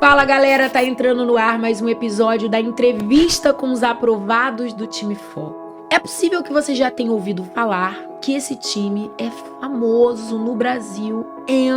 Fala galera, tá entrando no ar mais um episódio da entrevista com os aprovados do time Foco. É possível que você já tenha ouvido falar que esse time é famoso no Brasil e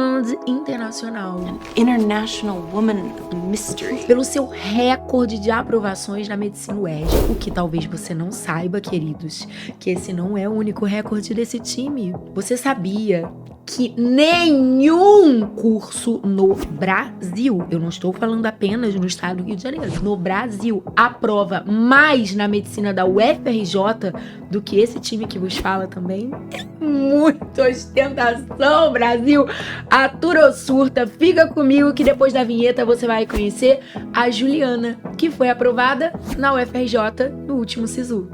internacional. An international woman mystery. Pelo seu recorde de aprovações na Medicina UERJ. O que talvez você não saiba, queridos, que esse não é o único recorde desse time. Você sabia que nenhum curso no Brasil, eu não estou falando apenas no estado do Rio de Janeiro, no Brasil, aprova mais na medicina da UFRJ do que esse time que vos fala também? É muita ostentação, Brasil! Atura ou surta, fica comigo que depois da vinheta você vai conhecer a Juliana, que foi aprovada na UFRJ no último SISU.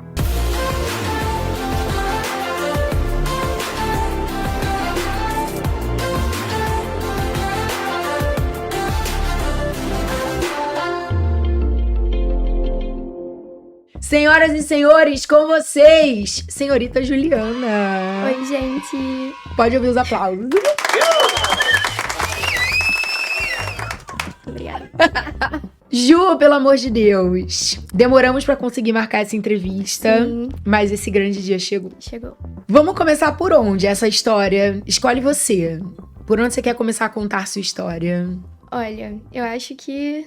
Senhoras e senhores, com vocês, senhorita Juliana. Oi, gente. Pode ouvir os aplausos. Obrigada. Ju, pelo amor de Deus. Demoramos pra conseguir marcar essa entrevista, Sim. mas esse grande dia chegou. Chegou. Vamos começar por onde essa história? Escolhe você. Por onde você quer começar a contar sua história? Olha, eu acho que...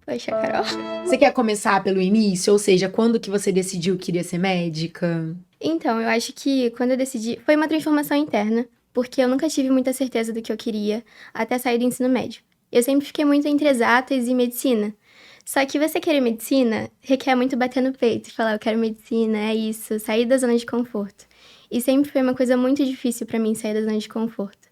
Poxa, Carol. Você quer começar pelo início? Ou seja, quando que você decidiu que queria ser médica? Então, eu acho que quando eu decidi... Foi uma transformação interna, porque eu nunca tive muita certeza do que eu queria até sair do ensino médio. Eu sempre fiquei muito entre exatas e medicina. Só que você querer medicina requer muito bater no peito e falar, eu quero medicina, é isso, sair da zona de conforto. E sempre foi uma coisa muito difícil pra mim sair da zona de conforto.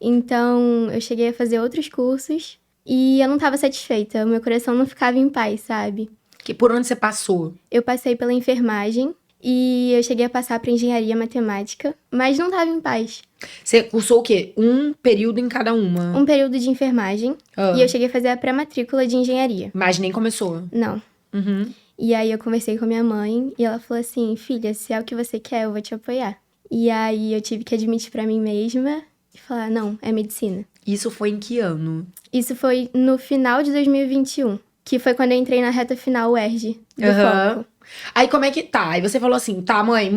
Então, eu cheguei a fazer outros cursos e eu não tava satisfeita, o meu coração não ficava em paz, sabe? Por onde você passou? Eu passei pela enfermagem e eu cheguei a passar pra engenharia matemática, mas não tava em paz. Você cursou o quê? Um período em cada uma? Um período de enfermagem e eu cheguei a fazer a pré-matrícula de engenharia. Mas nem começou? Não. Uhum. E aí eu conversei com a minha mãe e ela falou assim, filha, se é o que você quer, eu vou te apoiar. E aí eu tive que admitir pra mim mesma e falar, não, é medicina. Isso foi em que ano? Isso foi no final de 2021, que foi quando eu entrei na reta final UERJ do Foco. Aí como é que tá? Aí você falou assim, tá, mãe,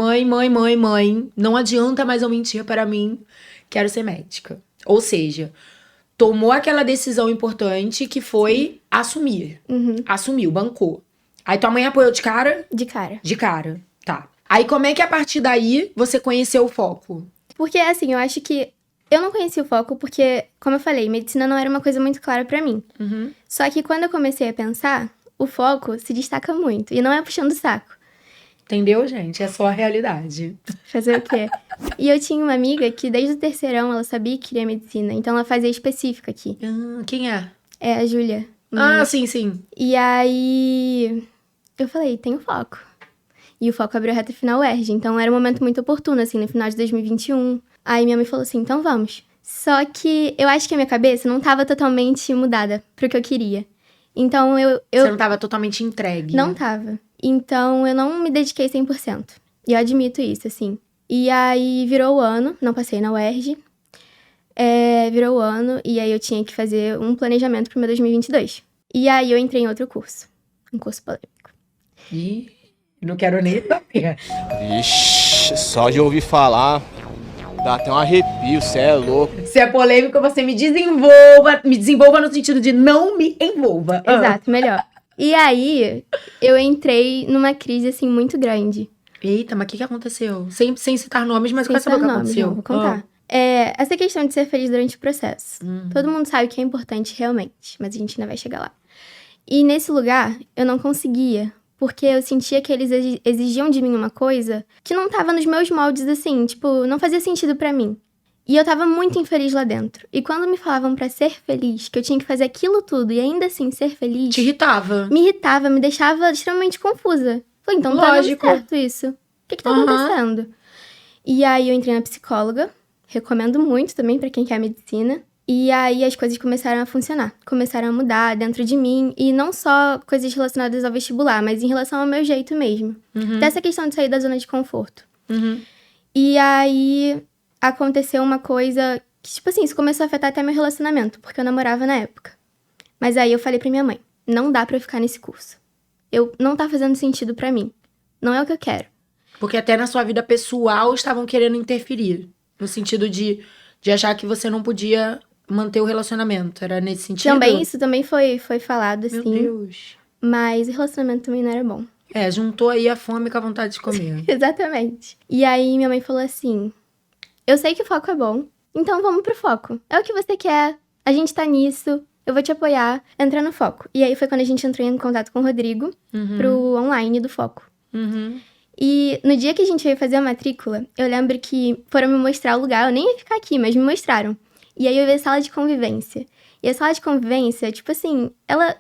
não adianta mais eu mentir para mim, quero ser médica. Ou seja, tomou aquela decisão importante que foi assumir. Uhum. Assumiu, bancou. Aí tua mãe apoiou de cara? De cara. De cara, tá. Aí como é que a partir daí você conheceu o Foco? Porque, assim, eu acho que eu não conhecia o Foco porque, como eu falei, medicina não era uma coisa muito clara pra mim. Uhum. Só que quando eu comecei a pensar, o Foco se destaca muito. E não é puxando o saco. Entendeu, gente? É só a realidade. Fazer o quê? E eu tinha uma amiga que desde o terceirão ela sabia que queria medicina. Então ela fazia específica aqui. Quem é? É a Júlia. Ah, sim. E aí eu falei, tem o Foco. E o Foco abriu a reta final UERJ. Então era um momento muito oportuno, assim, no final de 2021. Aí minha mãe falou assim, então vamos. Só que eu acho que a minha cabeça não tava totalmente mudada pro que eu queria. Então eu... Você não tava totalmente entregue. Não tava. Então eu não me dediquei 100%. E eu admito isso, assim. E aí virou o ano, não passei na UERJ. Virou o ano e aí eu tinha que fazer um planejamento pro meu 2022. E aí eu entrei em outro curso. Um curso polêmico. Ih, não quero nem saber. Ixi, só de ouvir falar, dá até um arrepio, cê é louco. Se é polêmico, você me desenvolva no sentido de não me envolva. Exato, melhor. E aí, eu entrei numa crise, assim, muito grande. Eita, mas o que aconteceu? Sem citar nomes, mas Sem quer saber o que citar nomes, aconteceu? não, vou contar. Essa questão de ser feliz durante o processo. Todo mundo sabe que é importante realmente, mas a gente ainda vai chegar lá. E nesse lugar, eu não conseguia, porque eu sentia que eles exigiam de mim uma coisa que não tava nos meus moldes, assim, tipo, não fazia sentido pra mim. E eu tava muito infeliz lá dentro. E quando me falavam pra ser feliz, que eu tinha que fazer aquilo tudo e ainda assim ser feliz... Te irritava. Me irritava, me deixava extremamente confusa. Falei, então Lógico. tá dando certo isso. O que tá acontecendo? E aí eu entrei na psicóloga. Recomendo muito também pra quem quer medicina. E aí as coisas começaram a funcionar. Começaram a mudar dentro de mim. E não só coisas relacionadas ao vestibular, mas em relação ao meu jeito mesmo. Dessa questão de sair da zona de conforto. E aí aconteceu uma coisa que, tipo assim, isso começou a afetar até meu relacionamento, porque eu namorava na época. Mas aí eu falei pra minha mãe, não dá pra eu ficar nesse curso. Não tá fazendo sentido pra mim. Não é o que eu quero. Porque até na sua vida pessoal estavam querendo interferir. No sentido de achar que você não podia manter o relacionamento. Era nesse sentido? Também, isso também foi falado, Meu assim. Deus. Mas o relacionamento também não era bom. Juntou aí a fome com a vontade de comer. Exatamente. E aí minha mãe falou assim, eu sei que o foco é bom, então vamos pro foco. É o que você quer, a gente tá nisso, eu vou te apoiar, entra no foco. E aí foi quando a gente entrou em contato com o Rodrigo, pro online do foco. E no dia que a gente veio fazer a matrícula, eu lembro que foram me mostrar o lugar, eu nem ia ficar aqui, mas me mostraram. E aí eu vi a sala de convivência. E a sala de convivência, tipo assim, ela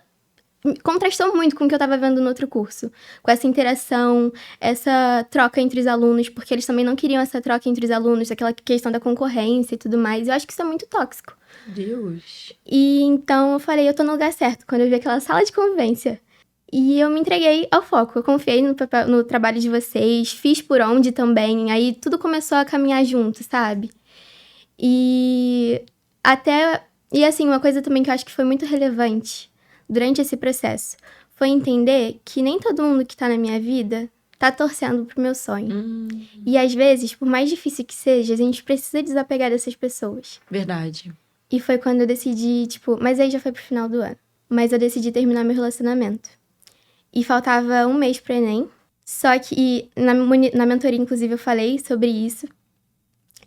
contrastou muito com o que eu tava vendo no outro curso. Com essa interação, essa troca entre os alunos, porque eles também não queriam essa troca entre os alunos, aquela questão da concorrência e tudo mais. Eu acho que isso é muito tóxico. Deus. E então eu falei, eu tô no lugar certo, quando eu vi aquela sala de convivência. E eu me entreguei ao foco, eu confiei no trabalho de vocês, fiz por onde também, aí tudo começou a caminhar junto, sabe? E assim, uma coisa também que eu acho que foi muito relevante durante esse processo foi entender que nem todo mundo que tá na minha vida tá torcendo pro meu sonho. E às vezes, por mais difícil que seja, a gente precisa desapegar dessas pessoas. Verdade. E foi quando eu decidi, mas aí já foi pro final do ano. Mas eu decidi terminar meu relacionamento. E faltava 1 mês pro Enem. Só que na mentoria, inclusive, eu falei sobre isso.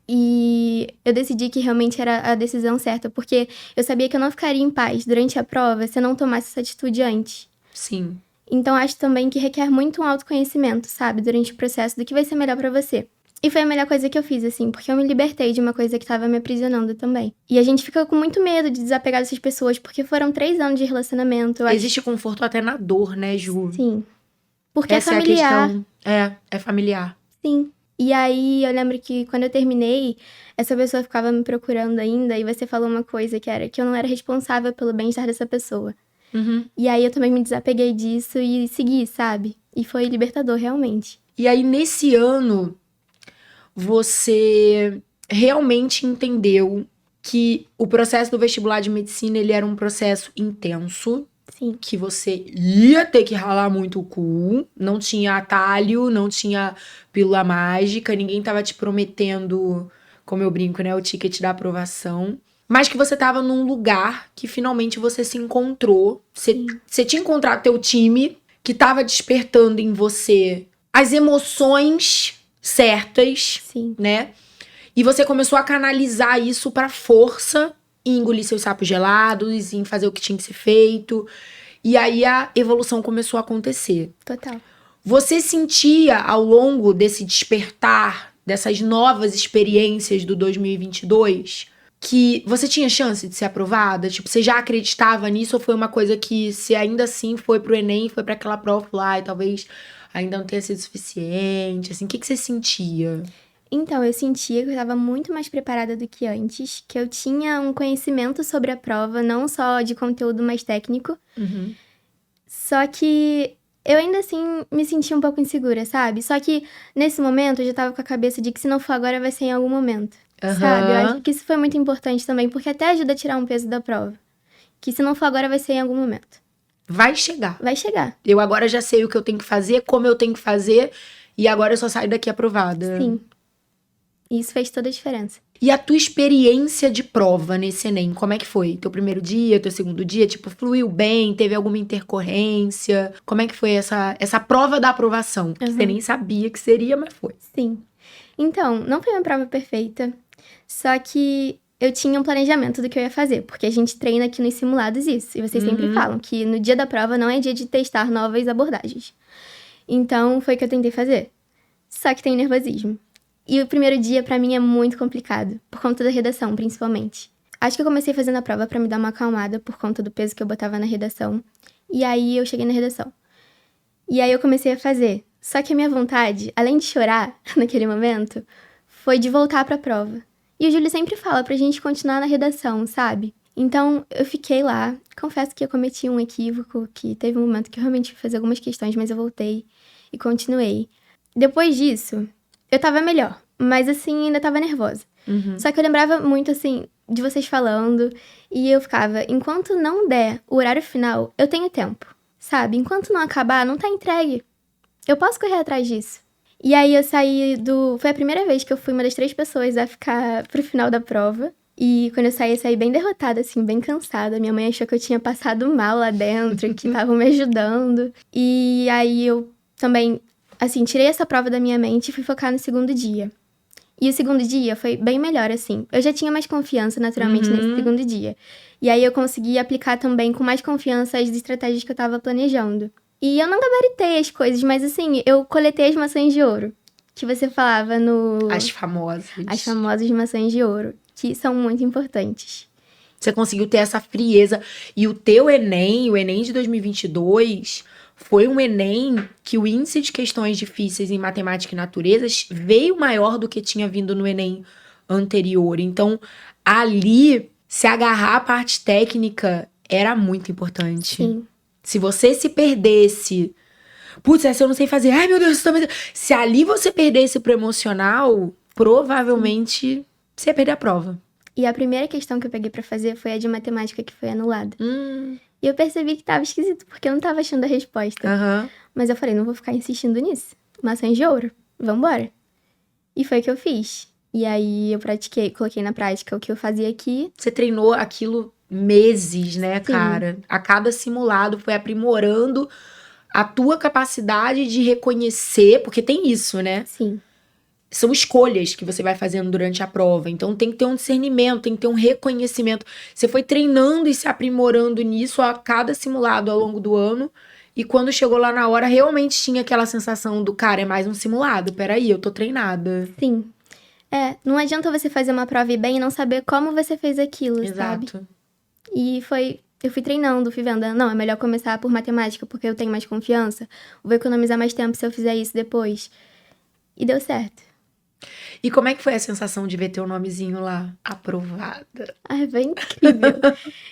E eu decidi que realmente era a decisão certa, porque eu sabia que eu não ficaria em paz durante a prova se eu não tomasse essa atitude antes. Sim. Então, acho também que requer muito um autoconhecimento, sabe? Durante o processo, do que vai ser melhor pra você. E foi a melhor coisa que eu fiz, assim, porque eu me libertei de uma coisa que tava me aprisionando também. E a gente fica com muito medo de desapegar dessas pessoas, porque foram 3 anos de relacionamento. Existe conforto até na dor, né, Ju? Sim. Porque Essa é familiar. é a questão. É familiar. Sim. E aí, eu lembro que quando eu terminei, essa pessoa ficava me procurando ainda, e você falou uma coisa que era que eu não era responsável pelo bem-estar dessa pessoa. E aí, eu também me desapeguei disso e segui, sabe? E foi libertador, realmente. E aí, nesse ano, você realmente entendeu que o processo do vestibular de medicina, ele era um processo intenso. Sim. Que você ia ter que ralar muito o cu, não tinha atalho, não tinha pílula mágica, ninguém tava te prometendo, como eu brinco, né, o ticket da aprovação. Mas que você tava num lugar que finalmente você se encontrou. Você tinha encontrado teu time, que tava despertando em você as emoções certas, Sim. né? E você começou a canalizar isso pra força, em engolir seus sapos gelados, em fazer o que tinha que ser feito. E aí a evolução começou a acontecer. Total. Você sentia ao longo desse despertar, dessas novas experiências do 2022, que você tinha chance de ser aprovada? Tipo, você já acreditava nisso ou foi uma coisa que, se ainda assim foi pro Enem, foi pra aquela prova lá e talvez ainda não tenha sido suficiente? Assim, o que você sentia? Então, eu sentia que eu estava muito mais preparada do que antes, que eu tinha um conhecimento sobre a prova, não só de conteúdo mais técnico. Só que eu ainda assim me sentia um pouco insegura, sabe? Só que nesse momento eu já tava com a cabeça de que se não for agora vai ser em algum momento, sabe? Eu acho que isso foi muito importante também, porque até ajuda a tirar um peso da prova. Que se não for agora vai ser em algum momento. Vai chegar. Vai chegar. Eu agora já sei o que eu tenho que fazer, como eu tenho que fazer, e agora eu só saio daqui aprovada. Sim. E isso fez toda a diferença. E a tua experiência de prova nesse Enem, como é que foi? Teu primeiro dia, teu segundo dia, tipo, fluiu bem? Teve alguma intercorrência? Como é que foi essa prova da aprovação? Que você nem sabia que seria, mas foi. Sim. Então, não foi uma prova perfeita, só que eu tinha um planejamento do que eu ia fazer, porque a gente treina aqui nos simulados isso, e vocês sempre falam que no dia da prova não é dia de testar novas abordagens. Então, foi o que eu tentei fazer. Só que tem nervosismo. E o primeiro dia, pra mim, é muito complicado, por conta da redação, principalmente. Acho que eu comecei fazendo a prova pra me dar uma acalmada, por conta do peso que eu botava na redação. E aí, eu cheguei na redação. E aí, eu comecei a fazer. Só que a minha vontade, além de chorar naquele momento, foi de voltar pra prova. E o Júlio sempre fala pra gente continuar na redação, sabe? Então, eu fiquei lá. Confesso que eu cometi um equívoco, que teve um momento que eu realmente fui fazer algumas questões, mas eu voltei e continuei. Depois disso, eu tava melhor, mas assim, ainda tava nervosa. Só que eu lembrava muito, assim, de vocês falando. E eu ficava, enquanto não der o horário final, eu tenho tempo, sabe? Enquanto não acabar, não tá entregue. Eu posso correr atrás disso. E aí eu saí Foi a primeira vez que eu fui uma das 3 pessoas a ficar pro final da prova. E quando eu saí bem derrotada, assim, bem cansada. Minha mãe achou que eu tinha passado mal lá dentro, que estavam me ajudando. E aí eu também, assim, tirei essa prova da minha mente e fui focar no segundo dia. E o segundo dia foi bem melhor, assim. Eu já tinha mais confiança, naturalmente, nesse segundo dia. E aí eu consegui aplicar também com mais confiança as estratégias que eu tava planejando. E eu não gabaritei as coisas, mas assim, eu coletei as maçãs de ouro. Que você falava no... As famosas. As famosas maçãs de ouro, que são muito importantes. Você conseguiu ter essa frieza. E o teu Enem, o Enem de 2022, foi um Enem que o índice de questões difíceis em matemática e naturezas veio maior do que tinha vindo no Enem anterior. Então, ali, se agarrar à parte técnica era muito importante. Sim. Se você se perdesse... Putz, essa eu não sei fazer. Ai, meu Deus, também... Se ali você perdesse pro emocional, provavelmente você ia perder a prova. E a primeira questão que eu peguei pra fazer foi a de matemática, que foi anulada. E eu percebi que tava esquisito, porque eu não tava achando a resposta. Mas eu falei, não vou ficar insistindo nisso. Maçãs de ouro, vambora. E foi o que eu fiz. E aí eu pratiquei, coloquei na prática o que eu fazia aqui. Você treinou aquilo meses, né, Sim. cara? A cada simulado foi aprimorando a tua capacidade de reconhecer, porque tem isso, né? Sim. São escolhas que você vai fazendo durante a prova. Então tem que ter um discernimento, tem que ter um reconhecimento. Você foi treinando e se aprimorando nisso a cada simulado ao longo do ano. E quando chegou lá na hora, realmente tinha aquela sensação do, cara, é mais um simulado. Peraí, eu tô treinada. Sim. Não adianta você fazer uma prova e bem e não saber como você fez aquilo, sabe? Exato. E eu fui treinando, fui vendo, não, é melhor começar por matemática, porque eu tenho mais confiança. Vou economizar mais tempo se eu fizer isso depois. E deu certo. E como é que foi a sensação de ver teu nomezinho lá? Aprovada. Ai, foi incrível.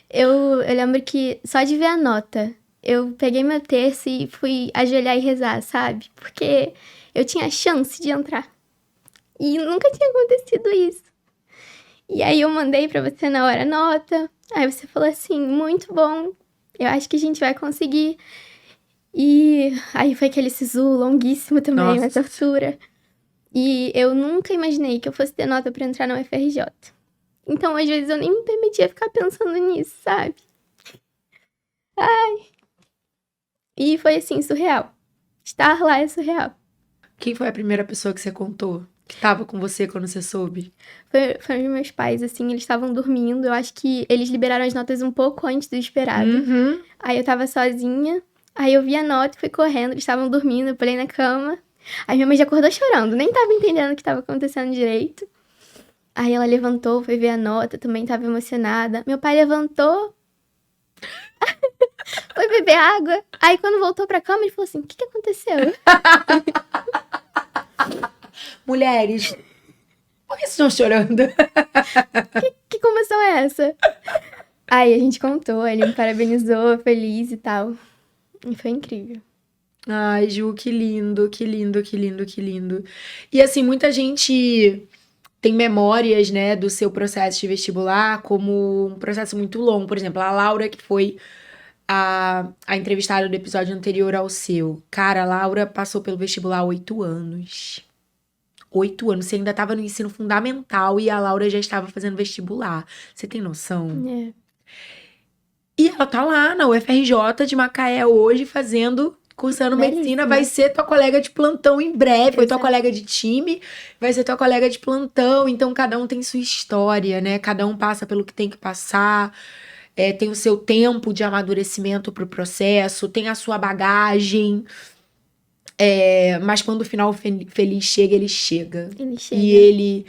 eu lembro que só de ver a nota, eu peguei meu terço e fui ajoelhar e rezar, sabe? Porque eu tinha a chance de entrar. E nunca tinha acontecido isso. E aí eu mandei pra você na hora a nota. Aí você falou assim, muito bom. Eu acho que a gente vai conseguir. E aí foi aquele sisu longuíssimo também, Nossa. uma tortura. E eu nunca imaginei que eu fosse ter nota pra entrar na UFRJ. Então, às vezes, eu nem me permitia ficar pensando nisso, sabe? Ai. E foi, assim, surreal. Estar lá é surreal. Quem foi a primeira pessoa que você contou? Que tava com você quando você soube? Foram os meus pais, assim, eles estavam dormindo. Eu acho que eles liberaram as notas um pouco antes do esperado. Aí eu tava sozinha. Aí eu vi a nota e fui correndo. Eles estavam dormindo, eu pulei na cama. Aí minha mãe já acordou chorando, nem tava entendendo o que tava acontecendo direito. Aí ela levantou, foi ver a nota, também tava emocionada. Meu pai levantou, foi beber água. Aí quando voltou pra cama, ele falou assim, o que aconteceu? Mulheres, por que vocês estão chorando? Que comoção é essa? Aí a gente contou, ele me parabenizou, feliz e tal. E foi incrível. Ai, Ju, que lindo, que lindo, que lindo, que lindo. E assim, muita gente tem memórias, né, do seu processo de vestibular como um processo muito longo. Por exemplo, a Laura, que foi a entrevistada do episódio anterior ao seu. Cara, a Laura passou pelo vestibular há 8 anos. 8 anos. Você ainda estava no ensino fundamental e a Laura já estava fazendo vestibular. Você tem noção? E ela tá lá na UFRJ de Macaé hoje cursando medicina, vai ser tua colega de plantão em breve. Foi tua colega de time, vai ser tua colega de plantão. Então, cada um tem sua história, né? Cada um passa pelo que tem que passar. Tem o seu tempo de amadurecimento pro processo, tem a sua bagagem. Mas quando o final feliz chega, ele chega. Ele chega. E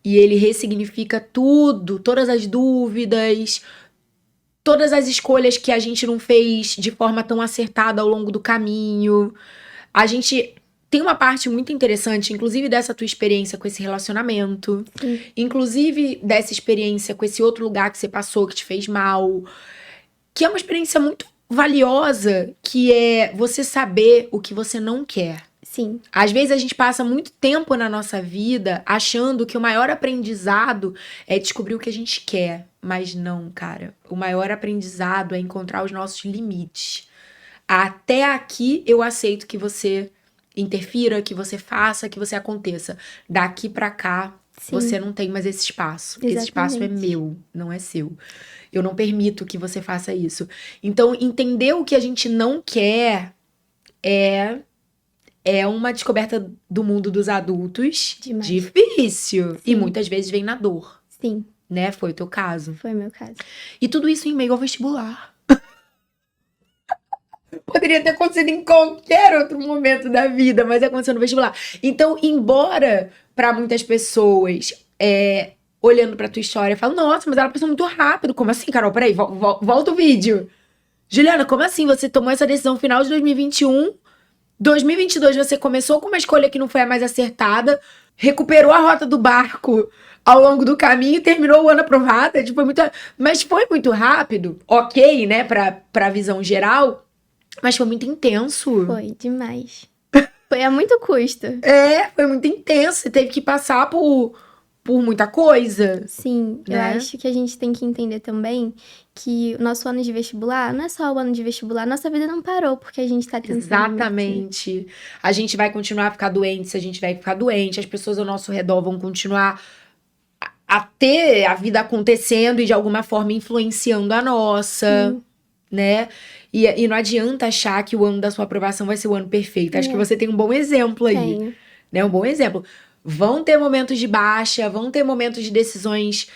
ele ressignifica tudo, todas as dúvidas, todas as escolhas que a gente não fez de forma tão acertada ao longo do caminho. A gente tem uma parte muito interessante, inclusive dessa tua experiência com esse relacionamento. Sim. Inclusive dessa experiência com esse outro lugar que você passou, que te fez mal. Que é uma experiência muito valiosa, que é você saber o que você não quer. Sim, Às vezes a gente passa muito tempo na nossa vida achando que o maior aprendizado é descobrir o que a gente quer. Mas não, cara. O maior aprendizado é encontrar os nossos limites. Até aqui eu aceito que você interfira, que você faça, que você aconteça. Daqui pra cá, sim. você não tem mais esse espaço. Esse espaço é Exatamente. meu, não é seu. Eu não permito que você faça isso. Então, entender o que a gente não quer é uma descoberta do mundo dos adultos Demais. difícil. E Sim. muitas vezes vem na dor, Sim, né? Foi o teu caso. foi o meu caso. E tudo isso em meio ao vestibular. Poderia ter acontecido em qualquer outro momento da vida, mas aconteceu no vestibular. Então, embora pra muitas pessoas, olhando pra tua história, falam, nossa, mas ela passou muito rápido. Como assim, Carol? Peraí, volta o vídeo. Juliana, como assim? Você tomou essa decisão no final de 2021, 2022 você começou com uma escolha que não foi a mais acertada, recuperou a rota do barco ao longo do caminho e terminou o ano aprovada. Tipo, mas foi muito rápido, ok, né, pra visão geral, mas foi muito intenso. Foi demais. Foi a muito custo. Foi muito intenso. Você teve que passar por muita coisa. Sim, eu Né? acho que a gente tem que entender também que o nosso ano de vestibular não é só o ano de vestibular, nossa vida não parou porque a gente tá tentando. Exatamente. A gente vai continuar a ficar doente se a gente vai ficar doente. As pessoas ao nosso redor vão continuar a ter a vida acontecendo e de alguma forma influenciando a nossa, Sim. né? E não adianta achar que o ano da sua aprovação vai ser o ano perfeito. Acho que você tem um bom exemplo aí, Tenho. né? Um bom exemplo. Vão ter momentos de baixa, vão ter momentos de decisões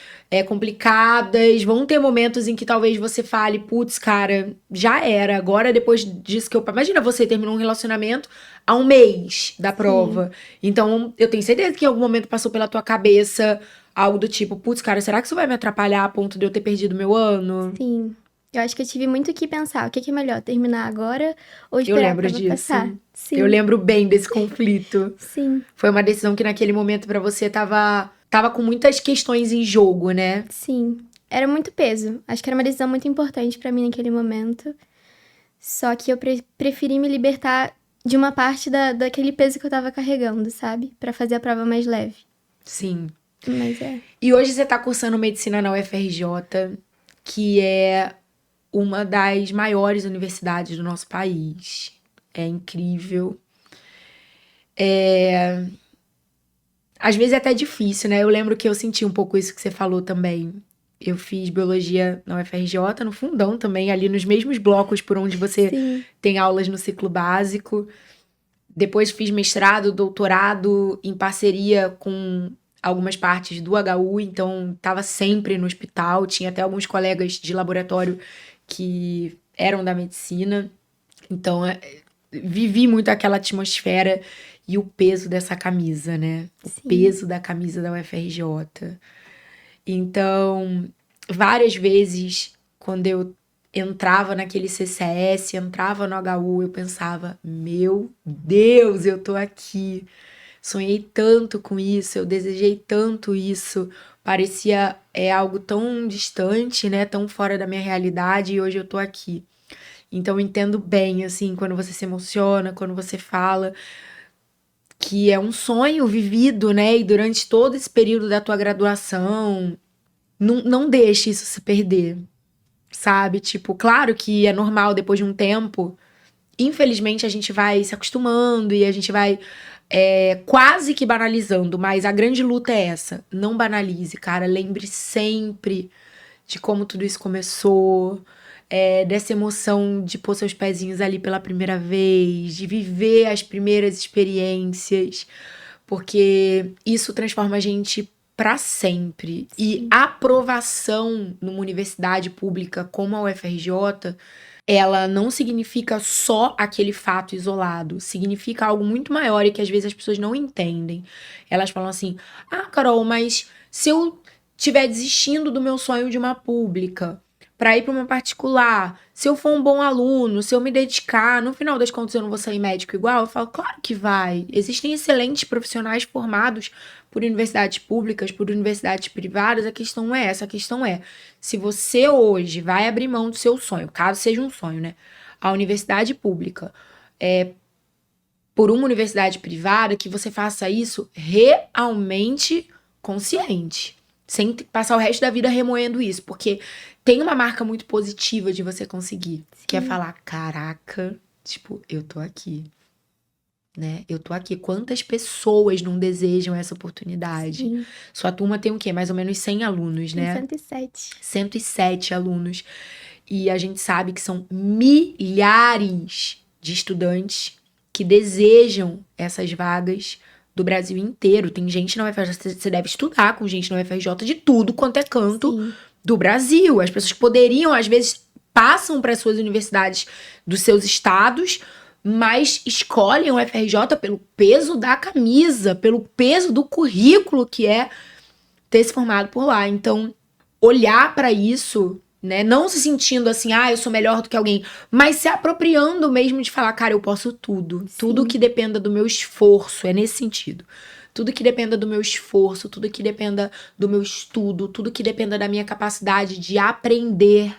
complicadas, vão ter momentos em que talvez você fale, putz, cara, já era. Agora, depois disso que eu... Imagina, você terminou um relacionamento há um mês da prova. Então, eu tenho certeza que em algum momento passou pela tua cabeça algo do tipo, putz, cara, será que isso vai me atrapalhar a ponto de eu ter perdido meu ano? Sim. Eu acho que eu tive muito que pensar, o que é melhor, terminar agora ou Eu esperar a lembro prova disso. passar? Sim. Eu lembro bem desse conflito. Sim, Foi uma decisão que naquele momento pra você tava com muitas questões em jogo, né? sim. Era muito peso. Acho que era uma decisão muito importante pra mim naquele momento. Só que eu preferi me libertar de uma parte daquele peso que eu tava carregando, sabe? Pra fazer a prova mais leve. Sim. Mas E hoje você tá cursando medicina na UFRJ, que é uma das maiores universidades do nosso país. É incrível. Às vezes é até difícil, né? Eu lembro que eu senti um pouco isso que você falou também. Eu fiz biologia na UFRJ, no fundão também, ali nos mesmos blocos por onde você sim, tem aulas no ciclo básico. Depois fiz mestrado, doutorado em parceria com algumas partes do HU, então estava sempre no hospital. Tinha até alguns colegas de laboratório que eram da medicina. Então, vivi muito aquela atmosfera e o peso dessa camisa, né? O Sim. peso da camisa da UFRJ. Então, várias vezes, quando eu entrava naquele CCS, entrava no HU, eu pensava, meu Deus, eu tô aqui. Sonhei tanto com isso, eu desejei tanto isso. Parecia algo tão distante, né? Tão fora da minha realidade e hoje eu tô aqui. Então eu entendo bem, assim, quando você se emociona, quando você fala que é um sonho vivido, né? E durante todo esse período da tua graduação, não deixe isso se perder, sabe? Tipo, claro que é normal depois de um tempo. Infelizmente, a gente vai se acostumando e a gente vai quase que banalizando, mas a grande luta é essa. Não banalize, cara. Lembre sempre de como tudo isso começou, dessa emoção de pôr seus pezinhos ali pela primeira vez, de viver as primeiras experiências, porque isso transforma a gente pra sempre. E a aprovação numa universidade pública como a UFRJ, ela não significa só aquele fato isolado, significa algo muito maior e que às vezes as pessoas não entendem. Elas falam assim: ah, Carol, mas se eu estiver desistindo do meu sonho de uma pública para ir para uma particular, se eu for um bom aluno, se eu me dedicar, no final das contas eu não vou sair médico igual? Eu falo, claro que vai. Existem excelentes profissionais formados por universidades públicas, por universidades privadas. A questão é essa, a questão é, se você hoje vai abrir mão do seu sonho, caso seja um sonho, né? A universidade pública, por uma universidade privada, que você faça isso realmente consciente. Sem passar o resto da vida remoendo isso. Porque tem uma marca muito positiva de você conseguir. Que é falar, caraca, tipo, eu tô aqui. Né? Eu tô aqui. Quantas pessoas não desejam essa oportunidade? Sim. Sua turma tem o quê? Mais ou menos 100 alunos, né? 107. 107 alunos. E a gente sabe que são milhares de estudantes que desejam essas vagas do Brasil inteiro. Tem gente na UFRJ, você deve estudar com gente na UFRJ de tudo quanto é canto Sim. do Brasil. As pessoas que poderiam, às vezes, passam para as suas universidades dos seus estados, mas escolhem o UFRJ pelo peso da camisa, pelo peso do currículo que é ter se formado por lá. Então, olhar para isso, né? Não se sentindo assim, eu sou melhor do que alguém, mas se apropriando mesmo de falar, cara, eu posso tudo. Sim. Tudo que dependa do meu esforço, é nesse sentido. Tudo que dependa do meu esforço, tudo que dependa do meu estudo, tudo que dependa da minha capacidade de aprender,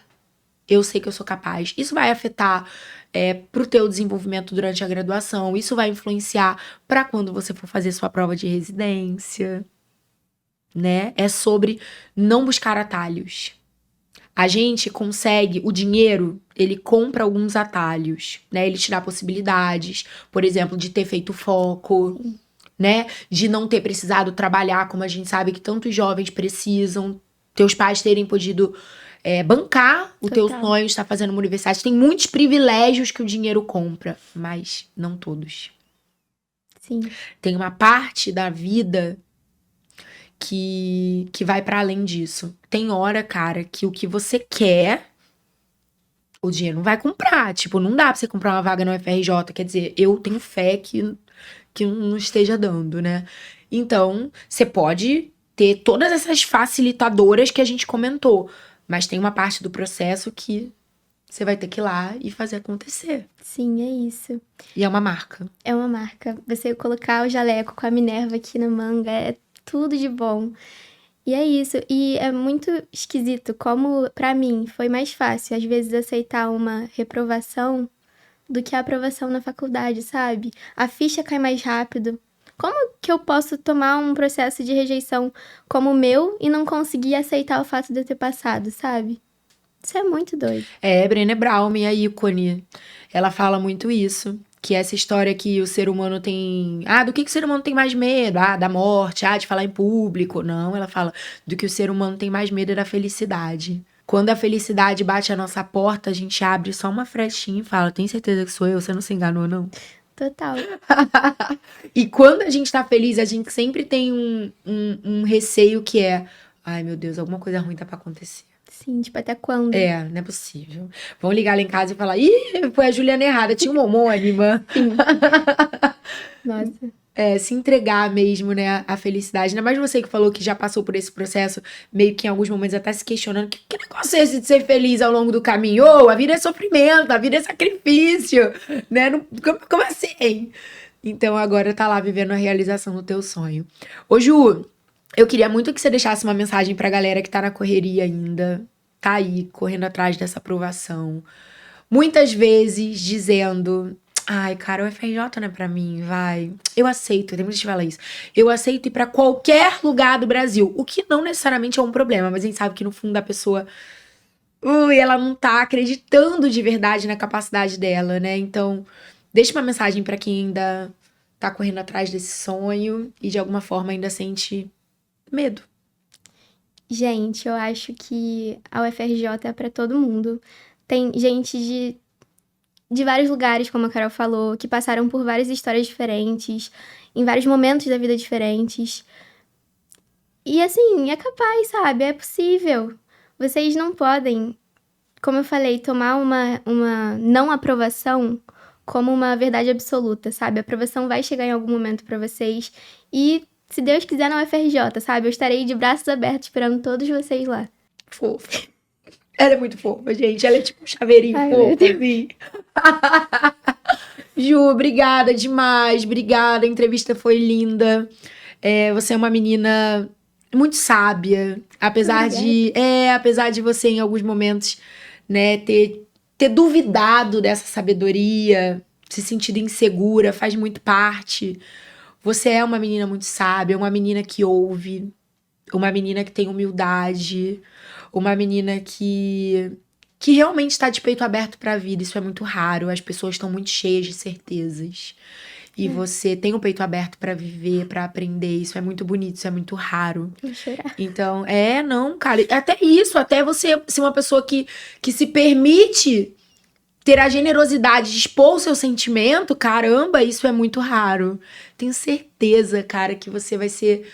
eu sei que eu sou capaz. Isso vai afetar pro teu desenvolvimento durante a graduação. Isso vai influenciar para quando você for fazer sua prova de residência, né? É sobre não buscar atalhos. A gente consegue, o dinheiro, ele compra alguns atalhos, né? Ele te dá possibilidades, por exemplo, de ter feito foco, né? De não ter precisado trabalhar, como a gente sabe que tantos jovens precisam, teus pais terem podido bancar o teu sonho de estar fazendo uma universidade. Tem muitos privilégios que o dinheiro compra, mas não todos. Sim. Tem uma parte da vida que vai para além disso. Tem hora, cara, que o que você quer, o dinheiro não vai comprar. Tipo, não dá pra você comprar uma vaga na UFRJ. Quer dizer, eu tenho fé que não esteja dando, né? Então, você pode ter todas essas facilitadoras que a gente comentou, mas tem uma parte do processo que você vai ter que ir lá e fazer acontecer. Sim, é isso. E é uma marca. É uma marca. Você colocar o jaleco com a Minerva aqui na manga é tudo de bom. E é isso. E é muito esquisito como, pra mim, foi mais fácil, às vezes, aceitar uma reprovação do que a aprovação na faculdade, sabe? A ficha cai mais rápido. Como que eu posso tomar um processo de rejeição como o meu e não conseguir aceitar o fato de eu ter passado, sabe? Isso é muito doido. Brené Brown, minha ícone, ela fala muito isso. Que essa história que o ser humano tem... do que o ser humano tem mais medo? Da morte, de falar em público. Não, ela fala do que o ser humano tem mais medo é da felicidade. Quando a felicidade bate a nossa porta, a gente abre só uma frechinha e fala, tem certeza que sou eu? Você não se enganou, não? Total. E quando a gente tá feliz, a gente sempre tem um receio que é... Ai, meu Deus, alguma coisa ruim tá pra acontecer. Sim, tipo, até quando? Não é possível. Vão ligar lá em casa e falar, foi a Juliana errada, tinha uma homônima. Sim. Nossa. Se entregar mesmo, né, a felicidade. Ainda mais você que falou que já passou por esse processo, meio que em alguns momentos até se questionando, que negócio é esse de ser feliz ao longo do caminho? A vida é sofrimento, a vida é sacrifício, né? Como assim? Então agora tá lá vivendo a realização do teu sonho. Ô Ju, eu queria muito que você deixasse uma mensagem pra galera que tá na correria ainda, tá aí, correndo atrás dessa aprovação. Muitas vezes dizendo, ai, cara, o UFRJ não é pra mim, vai. Eu aceito, tem muita gente que fala isso. Eu aceito ir pra qualquer lugar do Brasil, o que não necessariamente é um problema, mas a gente sabe que no fundo a pessoa, ela não tá acreditando de verdade na capacidade dela, né? Então, deixa uma mensagem pra quem ainda tá correndo atrás desse sonho e de alguma forma ainda sente medo. Gente, eu acho que a UFRJ é pra todo mundo. Tem gente de vários lugares, como a Carol falou, que passaram por várias histórias diferentes, em vários momentos da vida diferentes. E assim, é capaz, sabe? É possível. Vocês não podem, como eu falei, tomar uma não aprovação como uma verdade absoluta, sabe? A aprovação vai chegar em algum momento pra vocês e, se Deus quiser, na UFRJ, sabe? Eu estarei de braços abertos esperando todos vocês lá. Fofa. Ela é muito fofa, gente. Ela é tipo um chaveirinho fofo, assim. Ju, obrigada demais. Obrigada. A entrevista foi linda. Você é uma menina muito sábia. Apesar de você, em alguns momentos, né, ter duvidado dessa sabedoria, se sentido insegura, faz muito parte. Você é uma menina muito sábia, uma menina que ouve, uma menina que tem humildade, uma menina que realmente está de peito aberto para a vida. Isso é muito raro, as pessoas estão muito cheias de certezas. E você tem o peito aberto para viver, para aprender. Isso é muito bonito, isso é muito raro. Vou chorar. Então, não, cara. Até isso, até você ser uma pessoa que se permite ter a generosidade de expor o seu sentimento, caramba, isso é muito raro. Tenho certeza, cara, que você vai ser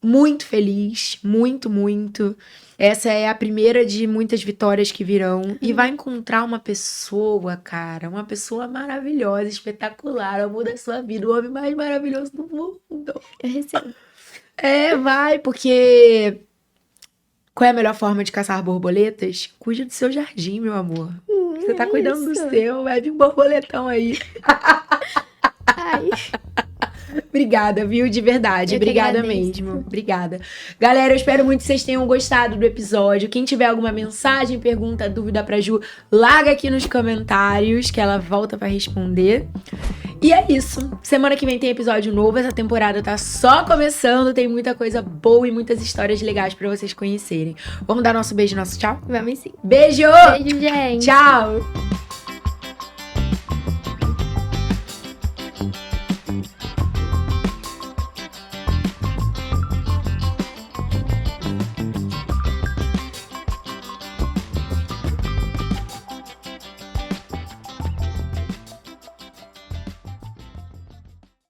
muito feliz, muito, muito. Essa é a primeira de muitas vitórias que virão. E vai encontrar uma pessoa, cara, uma pessoa maravilhosa, espetacular, amor da sua vida, o homem mais maravilhoso do mundo. Eu recebo. Vai, porque qual é a melhor forma de caçar borboletas? Cuide do seu jardim, meu amor. Você tá cuidando do seu, vai vir um borboletão aí. Ai. Obrigada, viu? De verdade. Eu que Obrigada agradeço. mesmo. Obrigada. Galera, eu espero muito que vocês tenham gostado do episódio. Quem tiver alguma mensagem, pergunta, dúvida pra Ju, larga aqui nos comentários que ela volta pra responder. E é isso. Semana que vem tem episódio novo. Essa temporada tá só começando. Tem muita coisa boa e muitas histórias legais pra vocês conhecerem. Vamos dar nosso beijo, nosso tchau? Vamos sim. Beijo! Beijo, gente. Tchau!